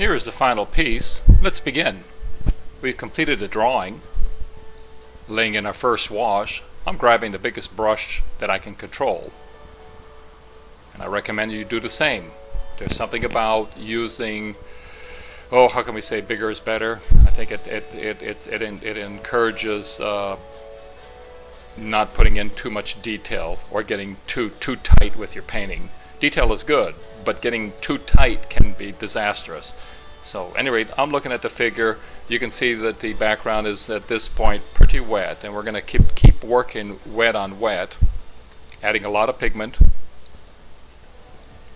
Here is the final piece. Let's begin. We've completed the drawing, laying in our first wash. I'm grabbing the biggest brush that I can control, and I recommend you do the same. There's something about using, how can we say bigger is better? I think it encourages not putting in too much detail or getting too tight with your painting. Detail is good, but getting too tight can be disastrous. So at any rate, I'm looking at the figure. You can see that the background is at this point pretty wet, and we're going to keep working wet on wet, adding a lot of pigment.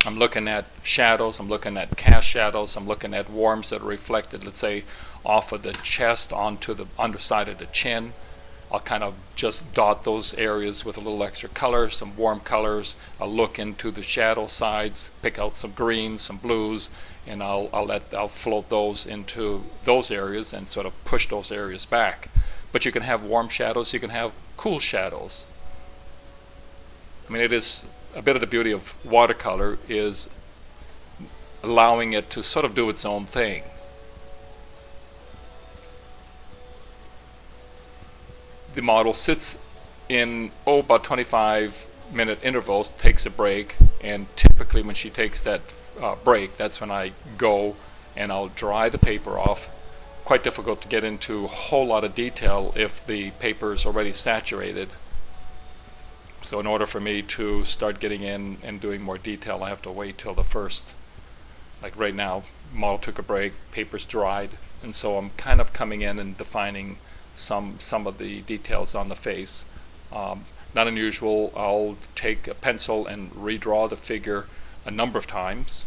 I'm looking at shadows, I'm looking at cast shadows, I'm looking at warms that are reflected, let's say, off of the chest onto the underside of the chin. I'll kind of just dot those areas with a little extra color, some warm colors. I'll look into the shadow sides, pick out some greens, some blues, and I'll float those into those areas and sort of push those areas back. But you can have warm shadows, you can have cool shadows. I mean, it is a bit of the beauty of watercolor is allowing it to sort of do its own thing. The model sits in about 25-minute intervals, takes a break, and typically when she takes that break, that's when I go and I'll dry the paper off. Quite difficult to get into a whole lot of detail if the paper is already saturated. So in order for me to start getting in and doing more detail, I have to wait till the first, like right now, model took a break, paper's dried, and so I'm kind of coming in and defining some of the details on the face. Not unusual. I'll take a pencil and redraw the figure a number of times.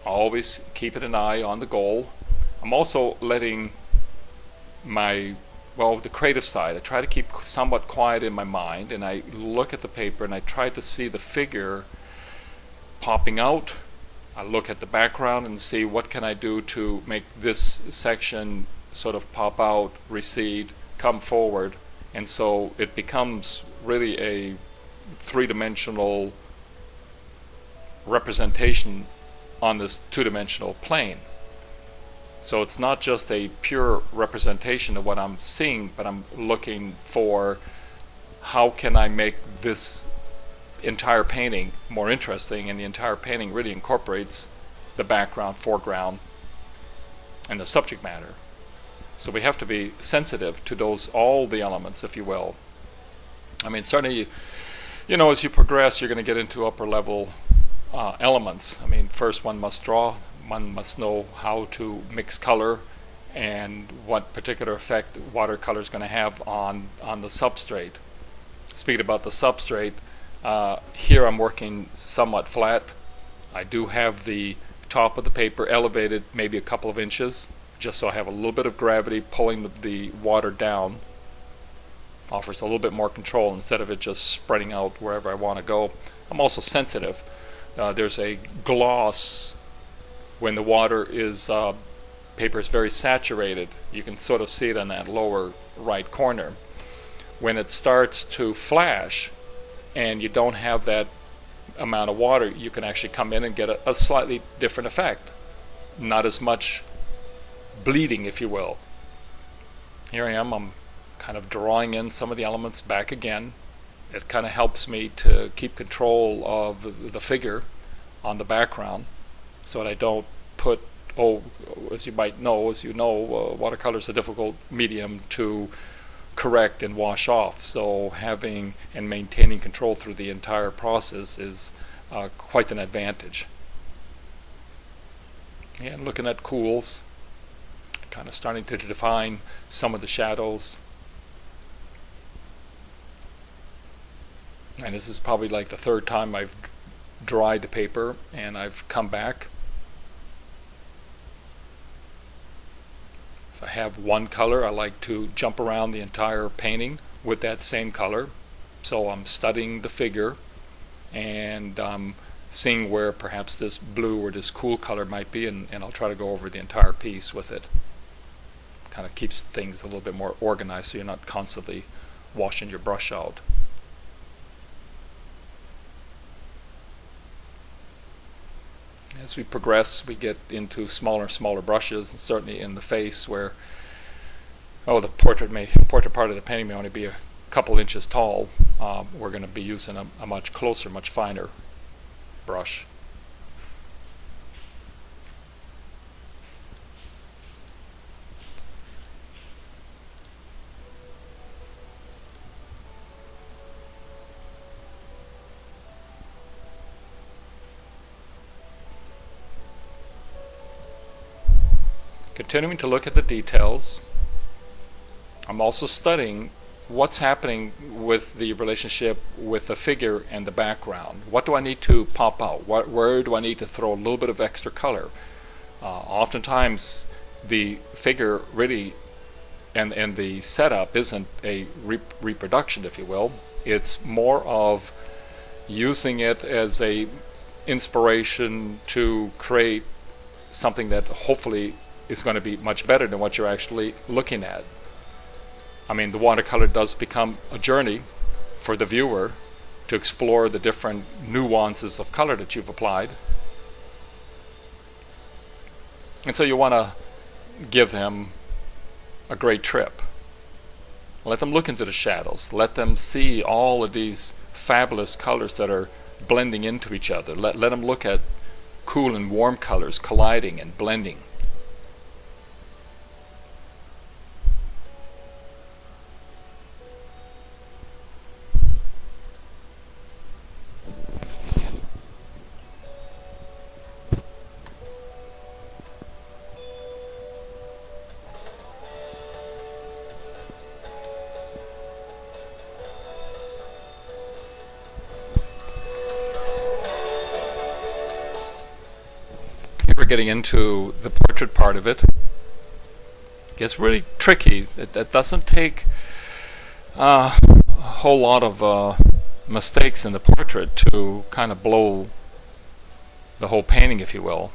Always keeping an eye on the goal. I'm also letting the creative side, I try to keep somewhat quiet in my mind, and I look at the paper and I try to see the figure popping out. I look at the background and see what can I do to make this section sort of pop out, recede, come forward, and so it becomes really a three-dimensional representation on this two-dimensional plane. So it's not just a pure representation of what I'm seeing, but I'm looking for how can I make this entire painting more interesting, and the entire painting really incorporates the background, foreground, and the subject matter. So we have to be sensitive to all the elements, if you will. I mean, certainly, as you progress, you're going to get into upper level elements. I mean, first one must draw, one must know how to mix color and what particular effect watercolor is going to have on the substrate. Speaking about the substrate, here I'm working somewhat flat. I do have the top of the paper elevated maybe a couple of inches, just so I have a little bit of gravity pulling the water down. Offers a little bit more control instead of it just spreading out wherever I want to go. I'm also sensitive. There's a gloss when the paper is very saturated. You can sort of see it in that lower right corner. When it starts to flash, and you don't have that amount of water, you can actually come in and get a slightly different effect. Not as much bleeding, if you will. Here I am, I'm kind of drawing in some of the elements back again. It kind of helps me to keep control of the figure on the background, so that I don't put, as you know, watercolor is a difficult medium to correct and wash off, so having and maintaining control through the entire process is quite an advantage. And looking at cools, kind of starting to define some of the shadows. And this is probably like the third time I've dried the paper and I've come back. If I have one color, I like to jump around the entire painting with that same color. So I'm studying the figure and seeing where perhaps this blue or this cool color might be, and I'll try to go over the entire piece with it. Kind of keeps things a little bit more organized so you're not constantly washing your brush out. As we progress, we get into smaller and smaller brushes, and certainly in the face where, the portrait part of the painting may only be a couple inches tall, we're going to be using a much closer, much finer brush. Continuing to look at the details, I'm also studying what's happening with the relationship with the figure and the background. What do I need to pop out? Where do I need to throw a little bit of extra color? Oftentimes the figure really and the setup isn't a reproduction, if you will. It's more of using it as a inspiration to create something that hopefully is going to be much better than what you're actually looking at. I mean, the watercolor does become a journey for the viewer to explore the different nuances of color that you've applied. And so you want to give them a great trip. Let them look into the shadows. Let them see all of these fabulous colors that are blending into each other. Let them look at cool and warm colors colliding and blending. We're getting into the portrait part of it. It gets really tricky. It doesn't take a whole lot of mistakes in the portrait to kind of blow the whole painting, if you will.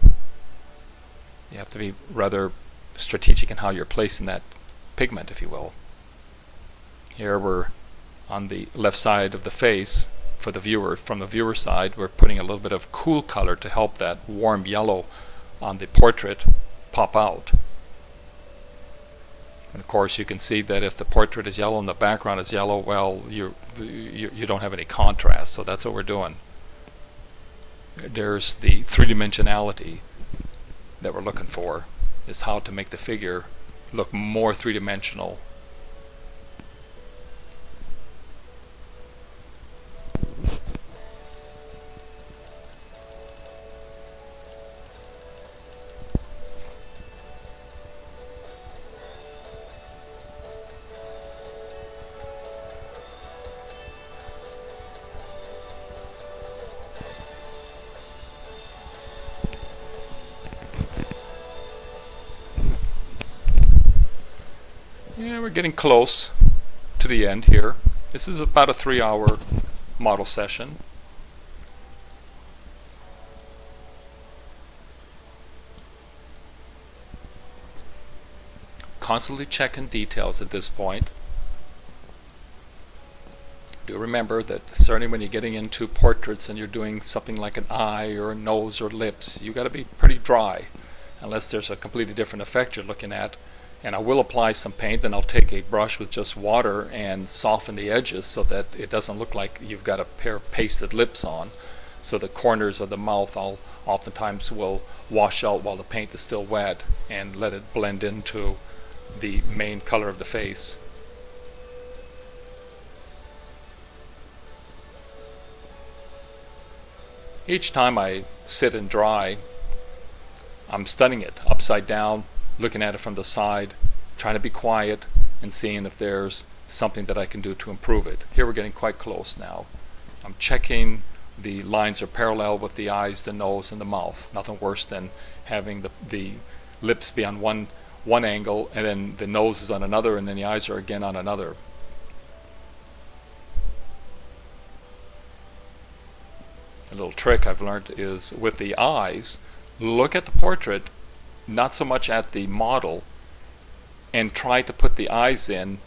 You have to be rather strategic in how you're placing that pigment, if you will. Here we're on the left side of the face for the viewer. From the viewer side, we're putting a little bit of cool color to help that warm yellow on the portrait pop out. And of course you can see that if the portrait is yellow and the background is yellow, well, you don't have any contrast. So that's what we're doing. There's the three-dimensionality that we're looking for, is how to make the figure look more three-dimensional. Yeah, we're getting close to the end here. This is about a 3-hour model session. Constantly checking details at this point. Do remember that certainly when you're getting into portraits and you're doing something like an eye or a nose or lips, you got to be pretty dry, unless there's a completely different effect you're looking at. And I will apply some paint, and I'll take a brush with just water and soften the edges so that it doesn't look like you've got a pair of pasted lips on. So the corners of the mouth oftentimes will wash out while the paint is still wet, and let it blend into the main color of the face. Each time I sit and dry, I'm studying it upside down, looking at it from the side, trying to be quiet and seeing if there's something that I can do to improve it. Here we're getting quite close now. I'm checking the lines are parallel with the eyes, the nose, and the mouth. Nothing worse than having the lips be on one angle, and then the nose is on another, and then the eyes are again on another. A little trick I've learned is with the eyes, look at the portrait, not so much at the model, and try to put the eyes in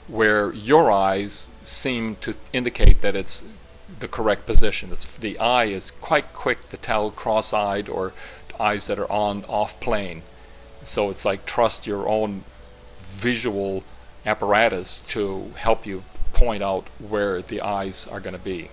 where your eyes seem to indicate that it's the correct position. The eye is quite quick to tell cross-eyed or eyes that are on off plane. So it's like trust your own visual apparatus to help you point out where the eyes are going to be.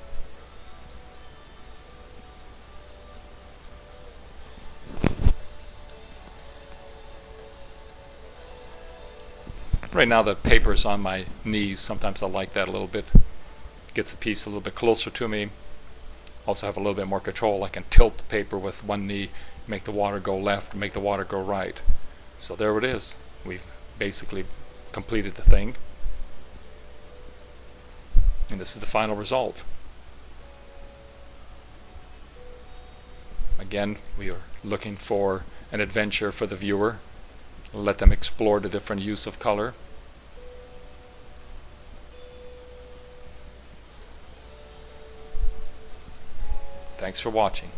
Right now the paper's on my knees. Sometimes I like that a little bit. Gets the piece a little bit closer to me. Also have a little bit more control. I can tilt the paper with one knee, make the water go left, make the water go right. So there it is. We've basically completed the thing. And this is the final result. Again, we are looking for an adventure for the viewer. Let them explore the different use of color. Thanks for watching.